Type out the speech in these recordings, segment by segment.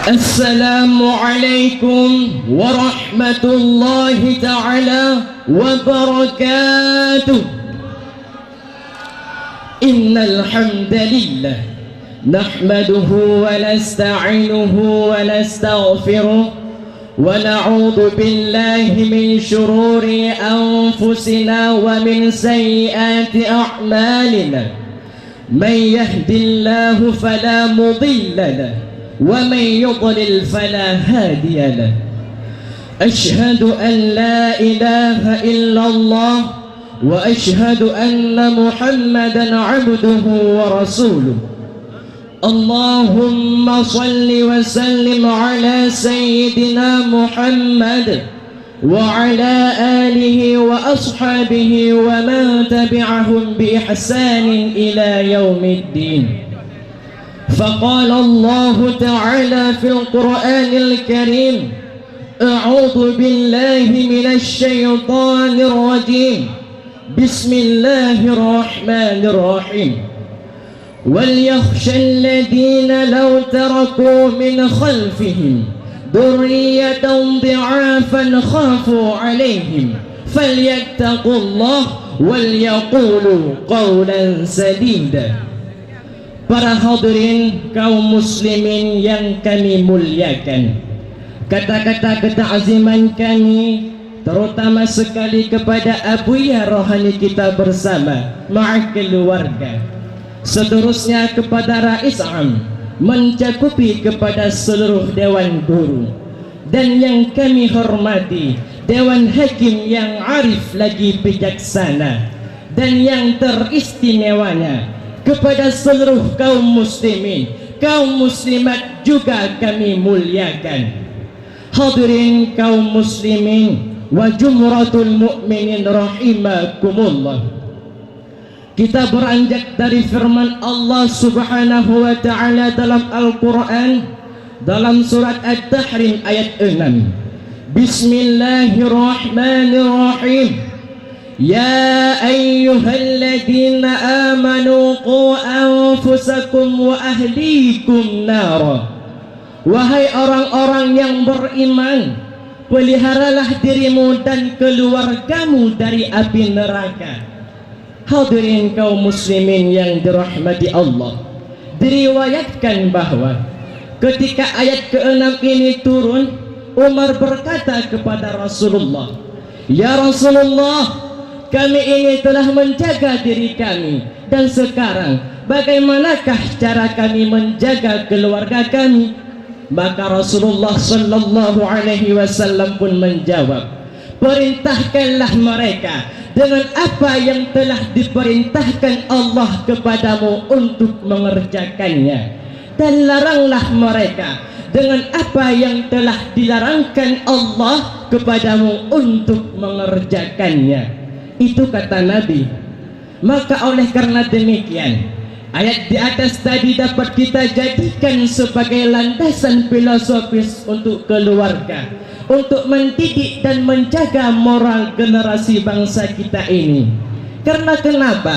السلام عليكم ورحمة الله تعالى وبركاته. إن الحمد لله نحمده ونستعينه ونستغفره ونعوذ بالله من شرور أنفسنا ومن سيئات أعمالنا. من يهد الله فلا مضل له ومن يضلل فلا هادي له. أشهد أن لا إله إلا الله وأشهد أن محمدا عبده ورسوله. اللهم صل وسلم على سيدنا محمد وعلى آله وأصحابه ومن تبعهم بإحسان إلى يوم الدين. فقال الله تعالى في القرآن الكريم: أعوذ بالله من الشيطان الرجيم. بسم الله الرحمن الرحيم. وليخشى الذين لو تركوا من خلفهم ذرية ضعافا خافوا عليهم فليتقوا الله وليقولوا قولا سديدا. Para hadirin kaum muslimin yang kami muliakan, kata-kata keta'ziman kami terutama sekali kepada abuya rohani kita bersama ma'a keluarga, seterusnya kepada Rais Am, mencakupi kepada seluruh Dewan Guru, dan yang kami hormati Dewan Hakim yang arif lagi bijaksana, dan yang teristimewanya kepada seluruh kaum muslimin, kaum muslimat juga kami muliakan. Hadirin kaum muslimin wa jumratul mu'minin rahimakumullah. Kita beranjak dari firman Allah Subhanahu wa ta'ala dalam Al-Quran, dalam surat At-Tahrim ayat 6. Bismillahirrahmanirrahim. Ya ayyuhalladzina amanu qu anfusakum wa ahlikum nara. Wahai orang-orang yang beriman, peliharalah dirimu dan keluargamu dari api neraka. Hadirin kaum muslimin yang dirahmati Allah, diriwayatkan bahwa ketika ayat ke-6 ini turun, Umar berkata kepada Rasulullah, "Ya Rasulullah, kami ini telah menjaga diri kami, dan sekarang bagaimanakah cara kami menjaga keluarga kami?" Maka Rasulullah sallallahu alaihi wasallam pun menjawab, "Perintahkanlah mereka dengan apa yang telah diperintahkan Allah kepadamu untuk mengerjakannya, dan laranglah mereka dengan apa yang telah dilarangkan Allah kepadamu untuk mengerjakannya." Itu kata Nabi. Maka oleh karena demikian, ayat di atas tadi dapat kita jadikan sebagai landasan filosofis untuk keluarga, untuk mendidik dan menjaga moral generasi bangsa kita ini. Karena kenapa?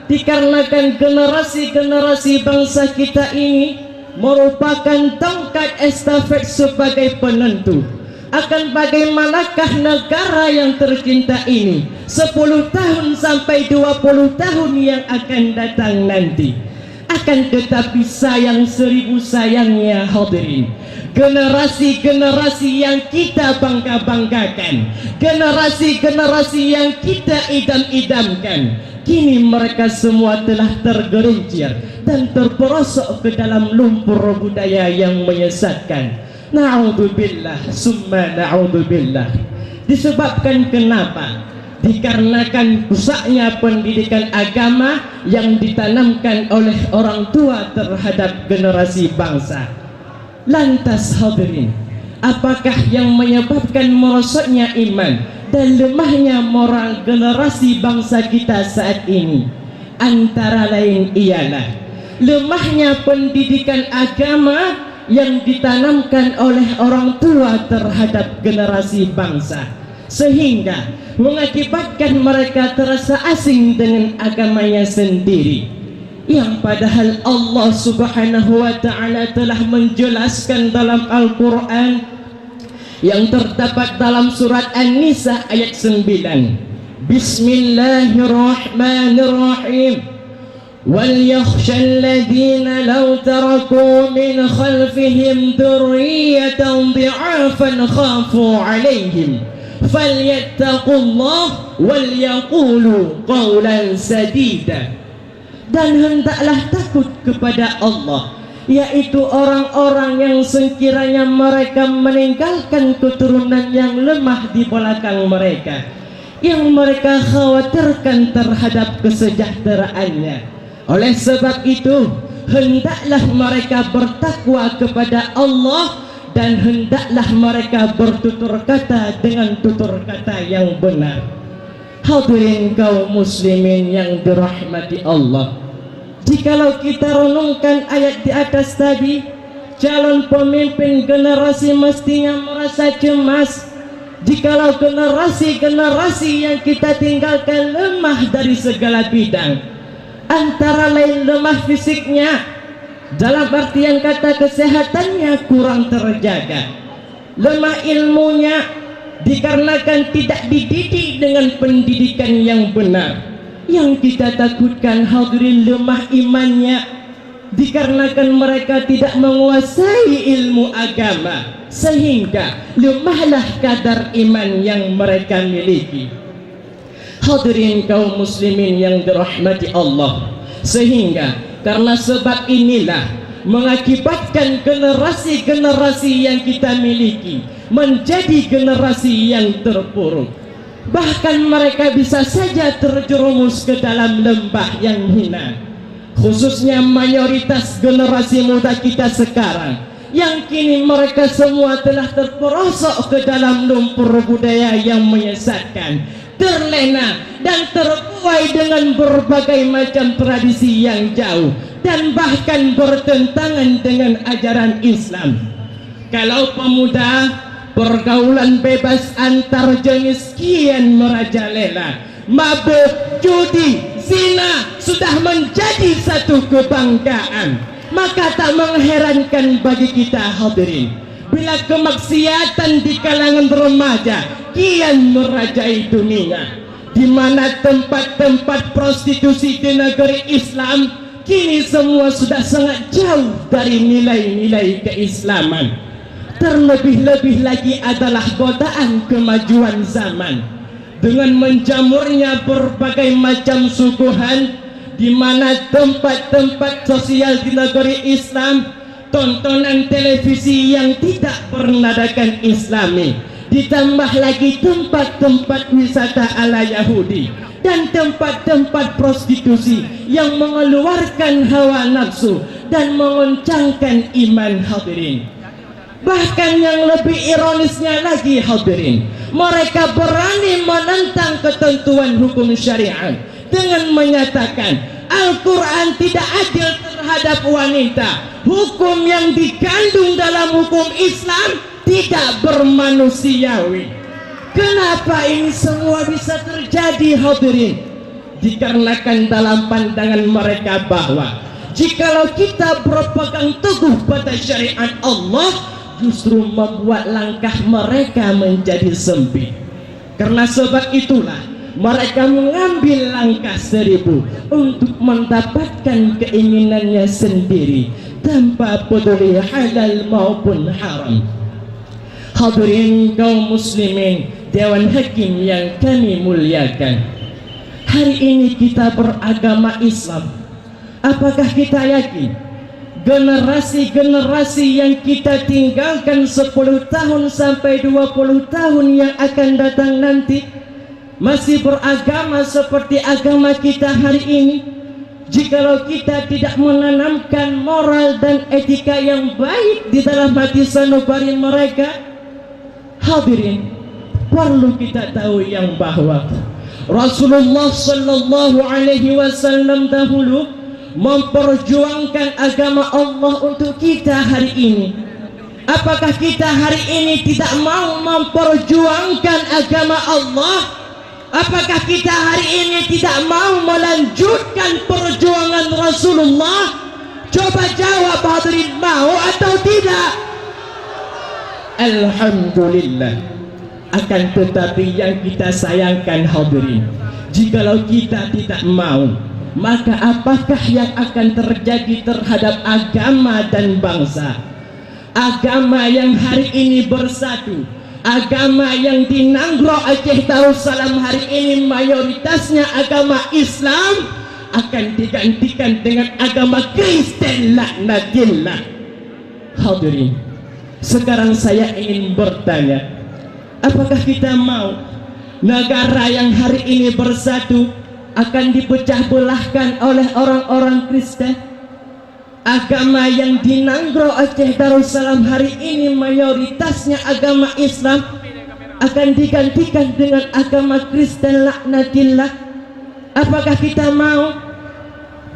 Dikarenakan generasi-generasi bangsa kita ini merupakan tongkat estafet sebagai penentu akan bagaimanakah negara yang tercinta ini 10 tahun sampai 20 tahun yang akan datang nanti. Akan tetapi sayang 1000 sayangnya hadirin, generasi-generasi yang kita bangga-banggakan, generasi-generasi yang kita idam-idamkan, kini mereka semua telah tergelincir dan terperosok ke dalam lumpur budaya yang menyesatkan. Na'udzubillah summa na'udzubillah. Disebabkan kenapa? Dikarenakan rusaknya pendidikan agama yang ditanamkan oleh orang tua terhadap generasi bangsa. Lantas hadirin, apakah yang menyebabkan merosotnya iman dan lemahnya moral generasi bangsa kita saat ini? Antara lain ialah lemahnya pendidikan agama yang ditanamkan oleh orang tua terhadap generasi bangsa, sehingga mengakibatkan mereka terasa asing dengan agamanya sendiri. yang padahal Allah Subhanahu wa ta'ala telah menjelaskan dalam Al-Quran yang terdapat dalam surat An-Nisa ayat 9. Bismillahirrahmanirrahim. وَلْيَخْشَى الَّذِينَ لَوْ تَرَكُوا مِنْ خَلْفِهِمْ ذُرِّيَّةً ضِعَافًا خَافُوا عَلَيْهِمْ فَلْيَتَّقُوا اللَّهَ وَلْيَقُولُوا قَوْلًا سَدِيدًا. Dan hendaklah takut kepada Allah, yaitu orang-orang yang sekiranya mereka meninggalkan keturunan yang lemah di belakang mereka, yang mereka khawatirkan terhadap kesejahteraannya. Oleh sebab itu, hendaklah mereka bertakwa kepada Allah dan hendaklah mereka bertutur kata dengan tutur kata yang benar. Hadirin kaum muslimin yang dirahmati Allah, jikalau kita renungkan ayat di atas tadi, calon pemimpin generasi mestinya merasa cemas jikalau generasi yang kita tinggalkan lemah dari segala bidang. Antara lain lemah fisiknya, dalam artian kata kesehatannya kurang terjaga, lemah ilmunya dikarenakan tidak dididik dengan pendidikan yang benar. Yang kita takutkan hadirin lemah imannya, dikarenakan mereka tidak menguasai ilmu agama, sehingga lemahlah kadar iman yang mereka miliki. Hadirin kaum muslimin yang dirahmati Allah, sehingga karena sebab inilah mengakibatkan generasi-generasi yang kita miliki menjadi generasi yang terpuruk. Bahkan mereka bisa saja terjerumus ke dalam lembah yang hina, khususnya mayoritas generasi muda kita sekarang, yang kini mereka semua telah terperosok ke dalam lumpur budaya yang menyesatkan, terlena dan terbuai dengan berbagai macam tradisi yang jauh dan bahkan bertentangan dengan ajaran Islam. Kalau pemuda, pergaulan bebas antar jenis kian merajalela, mabuk, judi, zina sudah menjadi satu kebanggaan. Maka tak mengherankan bagi kita hadirin, bila kemaksiatan di kalangan remaja kian merajai dunia, di mana tempat-tempat prostitusi di negeri Islam kini semua sudah sangat jauh dari nilai-nilai keislaman. Terlebih-lebih lagi adalah godaan kemajuan zaman dengan menjamurnya berbagai macam suguhan, di mana tempat-tempat sosial di negeri Islam, tontonan televisi yang tidak bernadakan Islami, ditambah lagi tempat-tempat wisata ala Yahudi dan tempat-tempat prostitusi yang mengeluarkan hawa nafsu dan mengoncangkan iman hadirin. Bahkan yang lebih ironisnya lagi hadirin, mereka berani menentang ketentuan hukum syariat dengan menyatakan Al-Quran tidak adil terhadap wanita. Hukum yang dikandung dalam hukum Islam tidak bermanusiawi. Kenapa ini semua bisa terjadi hadirin? Dikarenakan dalam pandangan mereka bahwa jikalau kita berpegang teguh pada syariat Allah, justru membuat langkah mereka menjadi sempit. Karena sebab itulah mereka mengambil langkah 1000 untuk mendapatkan keinginannya sendiri tanpa peduli halal maupun haram. Hadirin kaum muslimin, Dewan Hakim yang kami muliakan, hari ini kita beragama Islam. Apakah kita yakin generasi-generasi yang kita tinggalkan 10 tahun sampai 20 tahun yang akan datang nanti masih beragama seperti agama kita hari ini? Jikalau kita tidak menanamkan moral dan etika yang baik di dalam hati sanubari mereka, hadirin, perlu kita tahu yang bahwa Rasulullah sallallahu alaihi wasallam dahulu memperjuangkan agama Allah untuk kita hari ini. Apakah kita hari ini tidak mau memperjuangkan agama Allah? Apakah kita hari ini tidak mau melanjutkan perjuangan Rasulullah? Coba jawab hadirin, mau atau tidak? Alhamdulillah. Akan tetapi yang kita sayangkan hadirin, jikalau kita tidak mau, maka apakah yang akan terjadi terhadap agama dan bangsa? Agama yang hari ini bersatu, agama yang di Nanggro Aceh Darussalam hari ini mayoritasnya agama Islam, akan digantikan dengan agama Kristen, laknatillah. Hadirin, sekarang saya ingin bertanya, apakah kita mau negara yang hari ini bersatu akan dipecah belahkan oleh orang-orang Kristen? Agama yang di Nanggro Aceh Darussalam hari ini mayoritasnya agama Islam akan digantikan dengan agama Kristen, laknatillah. Apakah kita mau?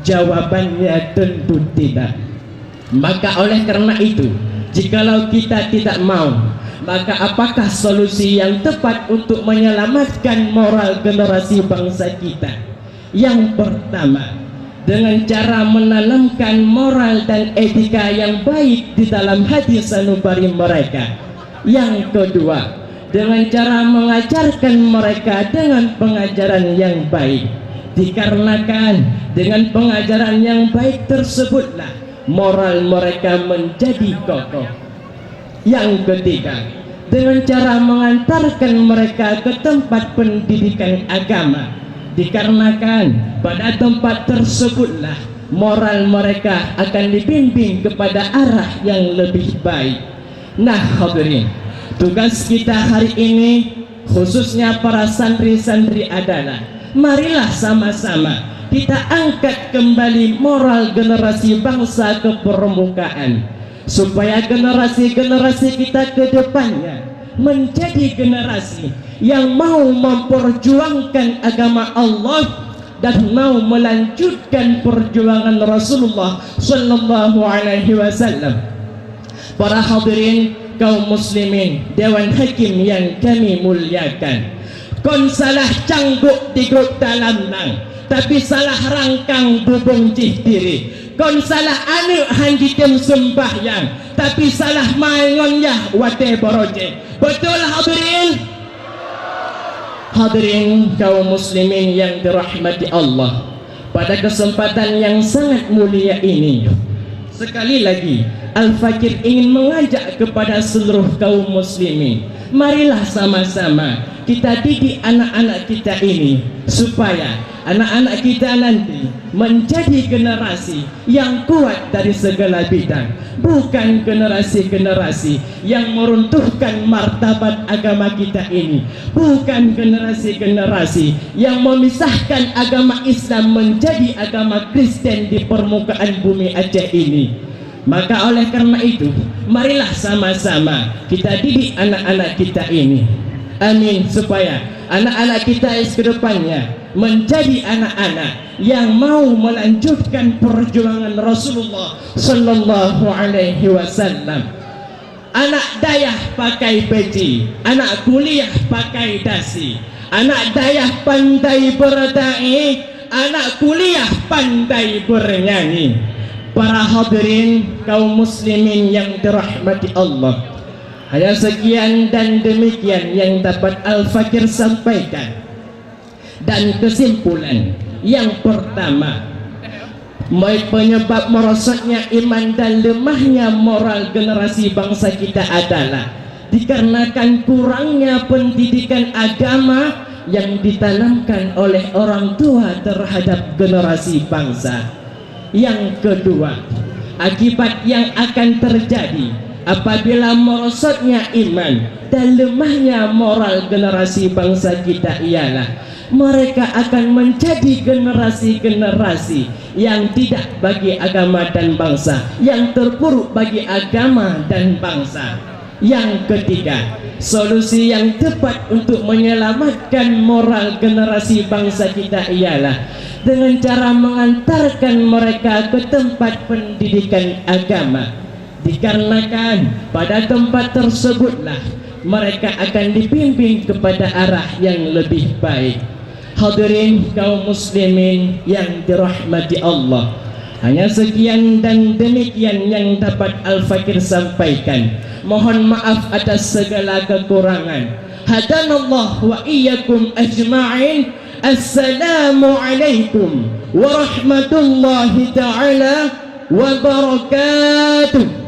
Jawabannya tentu tidak. Maka oleh karena itu, jikalau kita tidak mau, maka apakah solusi yang tepat untuk menyelamatkan moral generasi bangsa kita? Yang pertama, dengan cara menanamkan moral dan etika yang baik di dalam hati sanubari mereka. Yang kedua, dengan cara mengajarkan mereka dengan pengajaran yang baik, dikarenakan dengan pengajaran yang baik tersebutlah moral mereka menjadi kokoh. Yang ketiga, dengan cara mengantarkan mereka ke tempat pendidikan agama, dikarenakan pada tempat tersebutlah moral mereka akan dibimbing kepada arah yang lebih baik. Nah hadirin, tugas kita hari ini khususnya para santri-santri adalah, marilah sama-sama kita angkat kembali moral generasi bangsa ke permukaan, supaya generasi-generasi kita ke depannya menjadi generasi yang mau memperjuangkan agama Allah dan mau melanjutkan perjuangan Rasulullah sallallahu alaihi wasallam. Para hadirin kaum muslimin, Dewan Hakim yang kami muliakan, kon salah cangguk di grup dalam nang, tapi salah rangkang bubung diri. Kon salah anu hanjikem sembahyang, tapi salah mangonnya wate boroje. Betul hadirin? Hadirin kaum muslimin yang dirahmati Allah, pada kesempatan yang sangat mulia ini, sekali lagi Al-Fakir ingin mengajak kepada seluruh kaum muslimin, marilah sama-sama kita didik anak-anak kita ini, supaya anak-anak kita nanti menjadi generasi yang kuat dari segala bidang, bukan generasi-generasi yang meruntuhkan martabat agama kita ini, bukan generasi-generasi yang memisahkan agama Islam menjadi agama Kristen di permukaan bumi Aceh ini. Maka oleh karena itu, marilah sama-sama kita didik anak-anak kita ini, amin, supaya anak-anak kita ke depannya menjadi anak-anak yang mau melanjutkan perjuangan Rasulullah sallallahu alaihi wasallam. Anak dayah pakai peci, anak kuliah pakai dasi, anak dayah pandai berdai, anak kuliah pandai bernyanyi. Para hadirin kaum muslimin yang dirahmati Allah, hanya sekian dan demikian yang dapat Al-Fakir sampaikan. Dan kesimpulan yang pertama, penyebab merosotnya iman dan lemahnya moral generasi bangsa kita adalah dikarenakan kurangnya pendidikan agama yang ditanamkan oleh orang tua terhadap generasi bangsa. Yang kedua, akibat yang akan terjadi apabila merosotnya iman dan lemahnya moral generasi bangsa kita ialah mereka akan menjadi generasi-generasi yang tidak bagi agama dan bangsa, yang terpuruk bagi agama dan bangsa. Yang ketiga, solusi yang tepat untuk menyelamatkan moral generasi bangsa kita ialah dengan cara mengantarkan mereka ke tempat pendidikan agama, dikarenakan pada tempat tersebutlah mereka akan dibimbing kepada arah yang lebih baik. Hadirin kaum muslimin yang dirahmati Allah, hanya sekian dan demikian yang dapat Al-Fakir sampaikan. Mohon maaf atas segala kekurangan. Hadanallah wa iyyakum ajma'in. Assalamualaikum warahmatullahi ta'ala wabarakatuh.